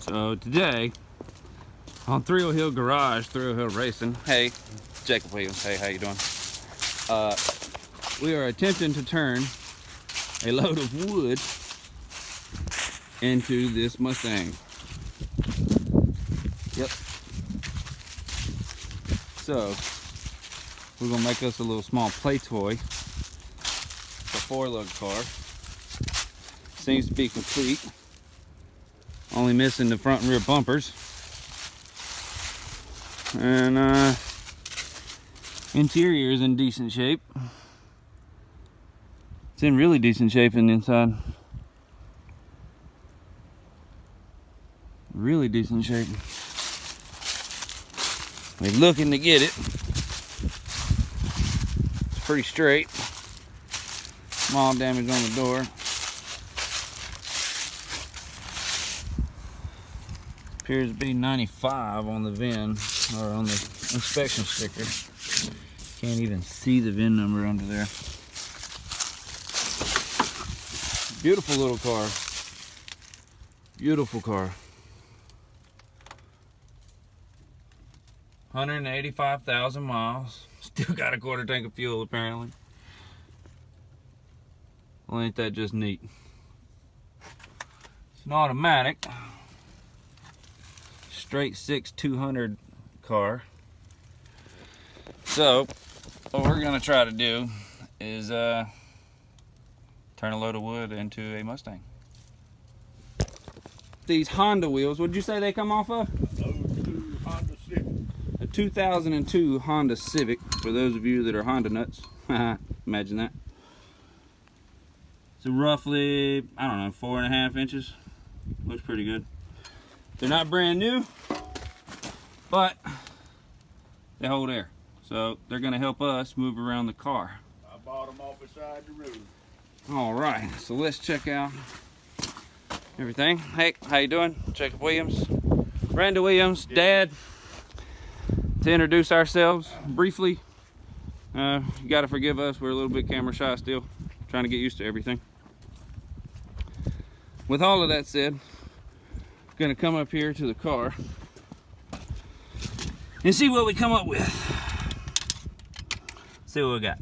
So today on Thrill Hill Garage, Thrill Hill Racing. Hey, Jacob Williams. Hey, how you doing? We are attempting to turn a load of wood into this Mustang. Yep. So we're gonna make us a little small play toy. It's a 4-lug car. Seems to be complete. Only missing the front and rear bumpers. And interior is in decent shape. It's in really decent shape in the inside. Really decent shape. We're looking to get it. It's pretty straight. Small damage on the door. Appears to be 95 on the VIN, or on the inspection sticker. Can't even see the VIN number under there. Beautiful little car. Beautiful car. 185,000 miles. Still got a quarter tank of fuel apparently. Well, ain't that just neat? It's an automatic. Straight 6 200 car. So what we're gonna try to do is turn a load of wood into a Mustang. These Honda wheels, what'd you say they come off of? Honda Civic. A 2002 Honda Civic, for those of you that are Honda nuts. Imagine that. So roughly, I don't know, 4.5 inches. Looks pretty good. They're not brand new, but they hold air. So they're gonna help us move around the car. I bought them off the side of the road. All right, so let's check out everything. Hey, how you doing? Jacob Williams, Brandon Williams, Dad. To introduce ourselves briefly, you gotta forgive us, we're a little bit camera shy still, trying to get used to everything. With all of that said, I'm gonna come up here to the car and see what we come up with. See what we got.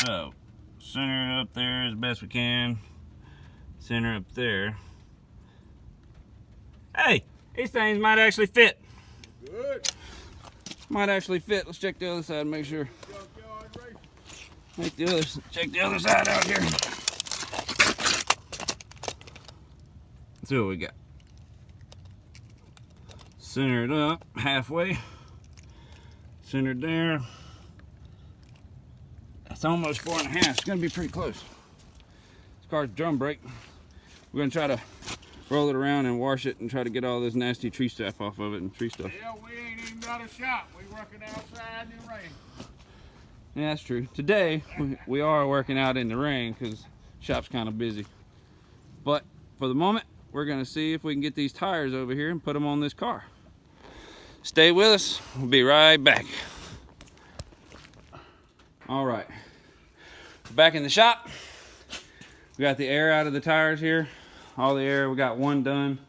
So, center it up there as best we can. Center up there. Hey, these things might actually fit. Good. Might actually fit. Let's check the other side and make sure. Check the other side out here. Let's see what we got. Center it up halfway. Centered there. That's almost 4.5. It's gonna be pretty close. This car's drum brake. We're gonna try to roll it around and wash it and try to get all this nasty tree stuff off of it and tree stuff. Yeah, we ain't even got a shop. We working outside in the rain. Yeah, that's true. Today we are working out in the rain because shop's kind of busy. But for the moment, we're gonna see if we can get these tires over here and put them on this car. Stay with us. We'll be right back. All right. Back in the shop. We got the air out of the tires here. All the air. We got one done.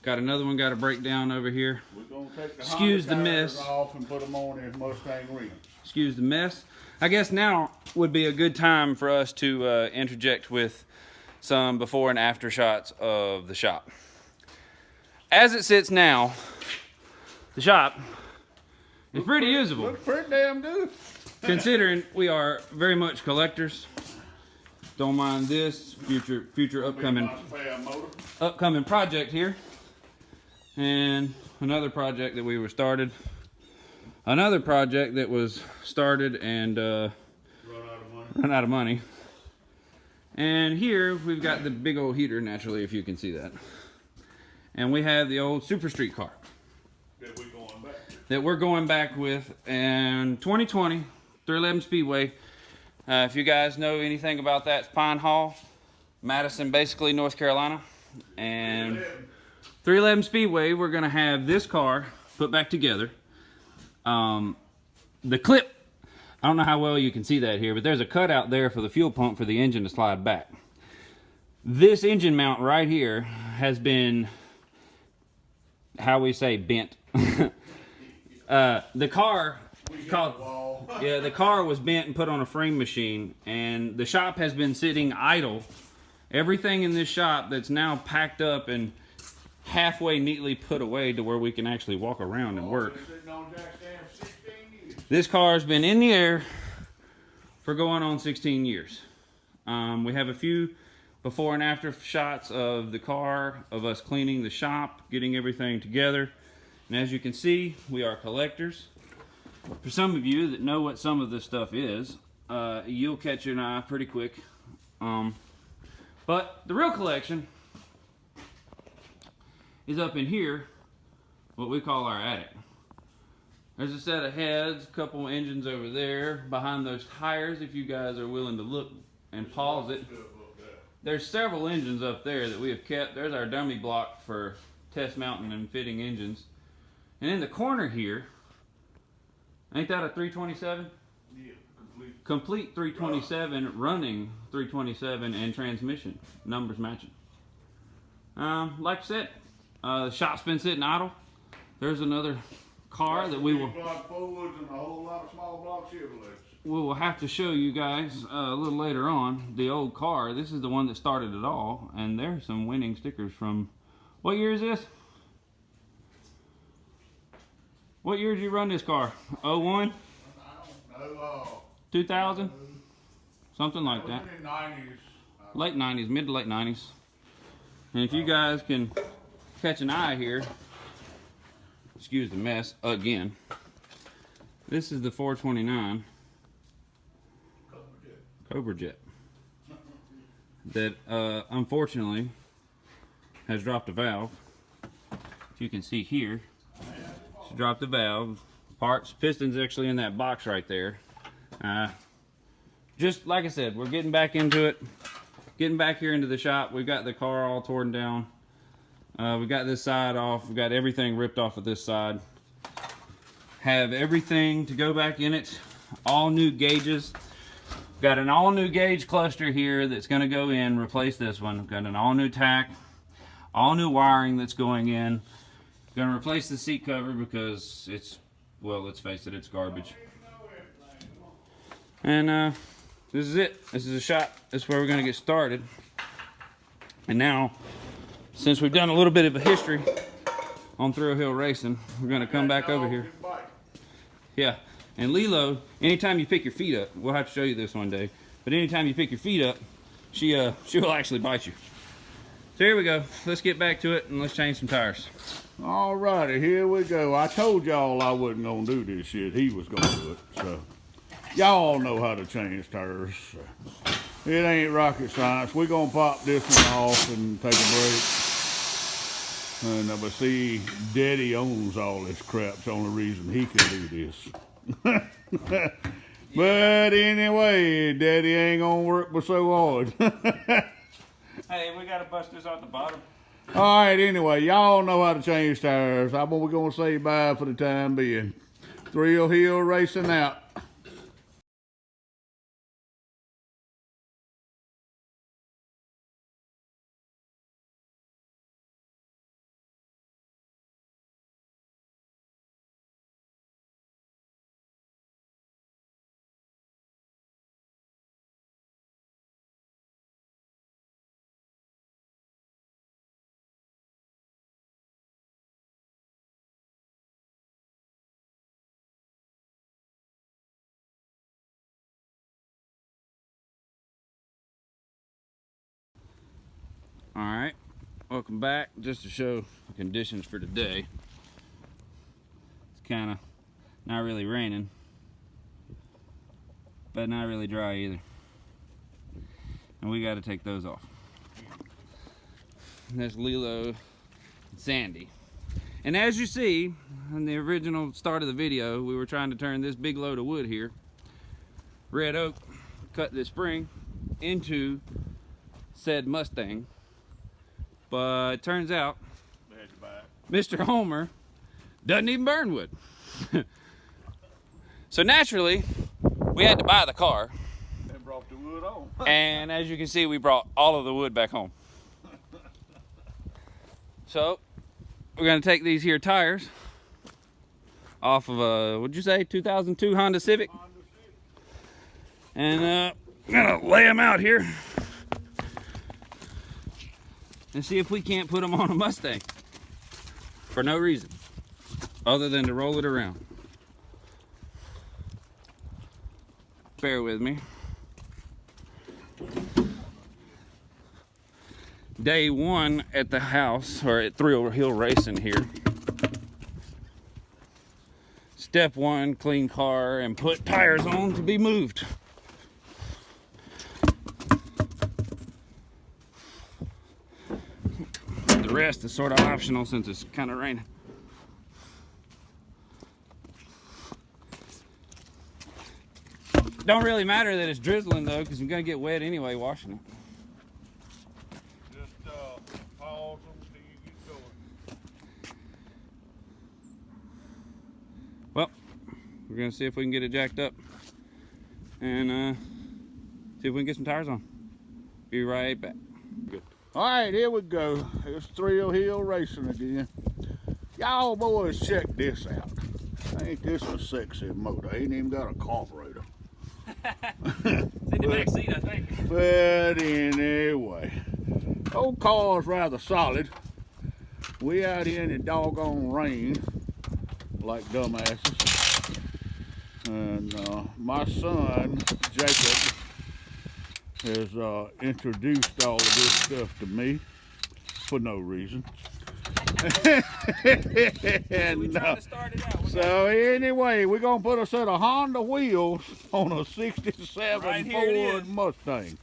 Got another one got to break down over here. We're gonna take the Excuse the Honda mess. tires off and put them on in Mustang rims. Excuse the mess. I guess now would be a good time for us to interject with some before and after shots of the shop. As it sits now, the shop is pretty usable. Looks pretty damn good. Considering we are very much collectors. Don't mind this future upcoming project here. And another project that we were started. Another project that was started and run out of money. And here we've got the big old heater, naturally, if you can see that. And we have the old Super Street car that we're going back with in 2020, 311 Speedway. If you guys know anything about that, it's Pine Hall, Madison, basically North Carolina. And 311 Speedway, we're gonna have this car put back together. The clip, I don't know how well you can see that here, but there's a cutout there for the fuel pump for the engine to slide back. This engine mount right here has been, how we say, bent. The car the car was bent and put on a frame machine, and the shop has been sitting idle. Everything in this shop that's now packed up and halfway neatly put away to where we can actually walk around and work. This car's been in the air for going on 16 years. We have a few before and after shots of the car, of us cleaning the shop, getting everything together. And as you can see, we are collectors. For some of you that know what some of this stuff is, you'll catch an eye pretty quick. But the real collection is up in here, what we call our attic. There's a set of heads, a couple engines over there, behind those tires, if you guys are willing to look and pause it. There's several engines up there that we have kept. There's our dummy block for test mounting and fitting engines. And in the corner here, ain't that a 327? Yeah, Complete 327, running 327 and transmission, numbers matching. Like I said, the shop's been sitting idle. There's another car that we will block Fords and a whole lot of small block Chevrolets. we will have to show you guys a little later on. The old car, this is the one that started it all, and there's some winning stickers from, what year is this? What year did you run this car? 01? I don't know. 2000? Something like that. In the 90s. Late 90s, mid to late 90s. And if you guys can catch an eye here, excuse the mess again. This is the 429 Cobra Jet that unfortunately has dropped a valve. As you can see here, she dropped the valve. Parts, pistons actually in that box right there. Just like I said, we're getting back into it. Getting back here into the shop. We've got the car all torn down. We've got this side off. We've got everything ripped off of this side. Have everything to go back in it. All new gauges. Got an all new gauge cluster here that's going to go in, replace this one. Got an all new tack. All new wiring that's going in. Going to replace the seat cover because it's, well, let's face it, it's garbage. And this is it. This is a shot. This is where we're going to get started. And now, since we've done a little bit of a history on Thrill Hill Racing, we're going to come back over here. Yeah. And Lilo, anytime you pick your feet up, we'll have to show you this one day, but anytime you pick your feet up, she will actually bite you. So here we go. Let's get back to it and let's change some tires. Alrighty, here we go. I told y'all I wasn't gonna do this shit. He was gonna do it. So y'all know how to change tires. It ain't rocket science. We're gonna pop this one off and take a break. And but see, Daddy owns all this crap. It's the only reason he can do this. But anyway, Daddy ain't gonna work but so hard. Hey, we gotta bust this out the bottom. Alright, anyway, y'all know how to change tires. We're gonna say bye for the time being. Thrill Hill Racing out. Alright, welcome back. Just to show the conditions for today. It's kind of not really raining, but not really dry either. And we got to take those off. And that's Lilo and Sandy. And as you see, in the original start of the video, we were trying to turn this big load of wood here, red oak, cut this spring into said Mustang. But it turns out Mr. Homer doesn't even burn wood. So naturally, we had to buy the car. And brought the wood on. And as you can see, we brought all of the wood back home. So we're gonna take these here tires off of a, what'd you say, 2002 Honda Civic? And I'm gonna lay them out here and see if we can't put them on a Mustang for no reason other than to roll it around. Bear with me. Day one at the house, or at Thrill Hill Racing here. Step one, clean car and put tires on to be moved. The rest is sort of optional since it's kind of raining. Don't really matter that it's drizzling though, because you're gonna get wet anyway washing it. Pause until you get going. Well, we're gonna see if we can get it jacked up and see if we can get some tires on. Be right back. Good. All right, here we go. It's Thrill Hill Racing again. Y'all boys, check this out. Ain't this a sexy motor? Ain't even got a carburetor. It's in the back seat, I think. But anyway, old car's rather solid. We out here in the doggone rain like dumbasses. And my son, Jacob, has introduced all of this stuff to me for no reason. And, so anyway, we're gonna put a set of Honda wheels on a 67 right Ford Mustang.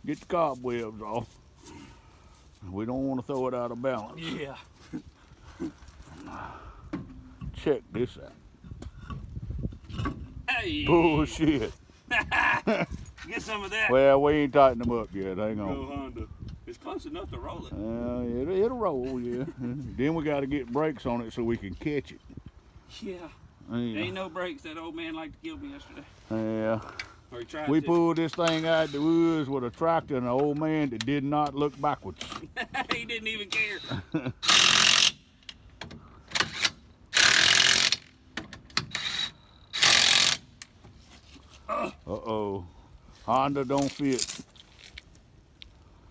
Get the cobwebs off. We don't want to throw it out of balance. Yeah. Check this out. Hey. Bullshit. Get some of that. Well, we ain't tightened them up yet. Hang on. Go Honda. It's close enough to roll it. It'll roll, yeah. Then we got to get brakes on it so we can catch it. Yeah. Ain't no brakes. That old man liked to kill me yesterday. Yeah. Or he tried We to. pulled this thing out the woods with a tractor and an old man that did not look backwards. He didn't even care. Uh-oh. Honda don't fit.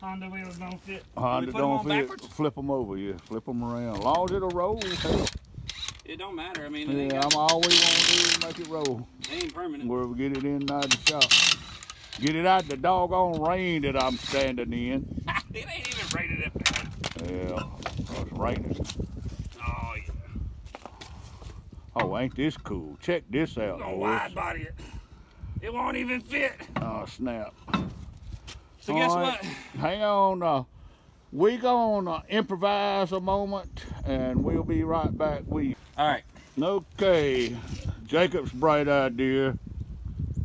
Honda wheels don't fit. Honda don't fit. Backwards? Flip them over, yeah. Flip them around. As long as it'll roll, hell. It don't matter. I mean, Yeah, I'm all we want to do is make it roll. It ain't permanent. Where we get it inside the shop. Get it out the doggone rain that I'm standing in. It ain't even rated up there. Yeah, it's raining. Oh, yeah. Oh, ain't this cool? Check this out, We're gonna boys. wide body it. It won't even fit. Oh, snap. So guess All right, what? Hang on. We gonna improvise a moment, and we'll be right back with you. All right. Okay, Jacob's bright idea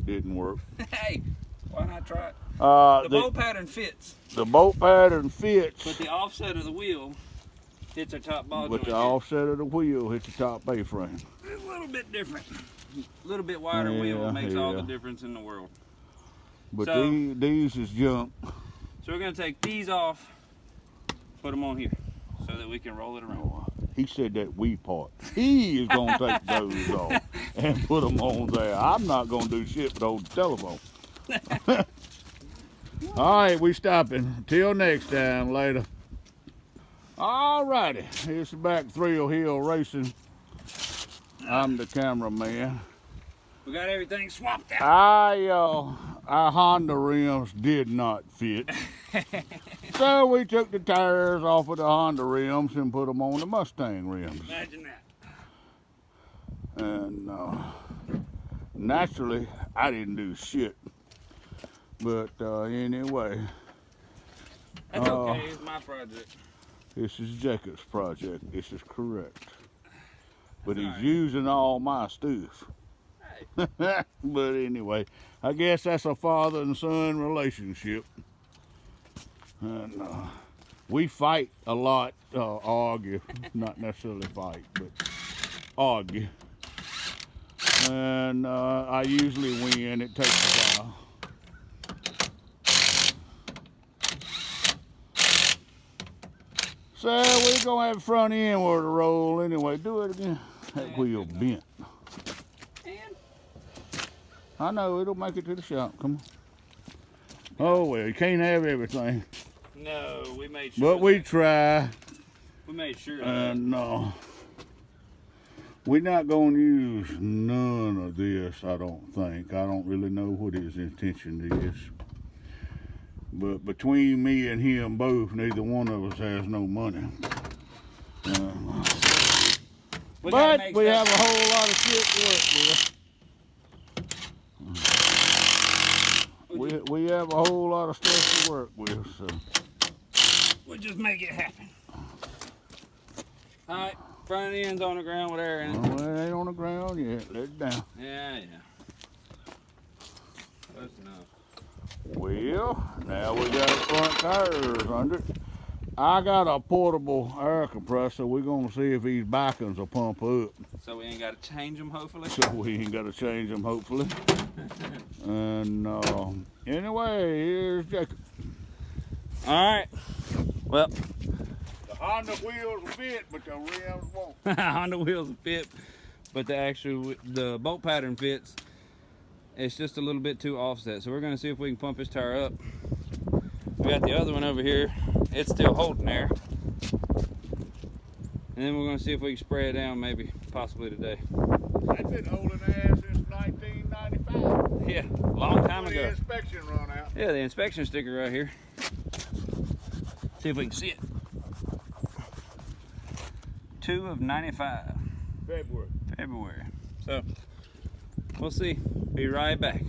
didn't work. Hey, why not try it? The The bolt pattern fits, the bolt pattern fits, but the offset of the wheel hits our top ball but joint. the offset of the wheel hits the top A-frame. It's a little bit different. A little bit wider wheel makes all the difference in the world. But So- these is junk. So we're gonna take these off, put them on here, so that we can roll it around. He said that we part. He is gonna take those off and put them on there. I'm not gonna do shit but hold the telephone. All right, we stopping. Till next time, later. All righty, it's back Thrill Hill Racing. I'm the cameraman. We got everything swapped out. Our Honda rims did not fit. So we took the tires off of the Honda rims and put them on the Mustang rims. Imagine that. And naturally, I didn't do shit. But anyway, That's okay. It's my project. this is Jacob's project. This is correct. But he's Alright. using all my stuff. Hey. But anyway, I guess that's a father and son relationship. And we fight a lot, argue, not necessarily fight, but argue. And I usually win. It takes a while. So we're gonna have front end where to roll anyway. Do it again. That wheel bent. And I know it'll make it to the shop. Come on. Oh well, you can't have everything. no, we made sure. But we try. We made sure. No. We're not gonna use none of this, I don't think. I don't really know what his intention is. But between me and him both, neither one of us has no money. But we have a whole lot of shit to work with. We have a whole lot of stuff to work with, so. We'll just make it happen. All right, front end's on the ground with air in it. Well, it ain't on the ground yet. Let it down. Yeah. Close enough. Well, now we got front tires under it. I got a portable air compressor. We're gonna see if these bacons will pump up. So we ain't got to change them, hopefully. So we ain't got to change them, hopefully. And anyway, here's Jacob. All right. Well, the Honda wheels will fit, but the rims won't. Honda wheels fit, but the bolt pattern fits. It's just a little bit too offset. So we're gonna see if we can pump this tire up. We got the other one over here. It's still holding there. And then we're gonna see if we can spray it down, maybe, possibly today. They've been holding ass since 1995. Yeah, a long time ago. The inspection run out. Yeah, the inspection sticker right here. See if we can see it. 2 of 95. February. So, we'll see. Be right back.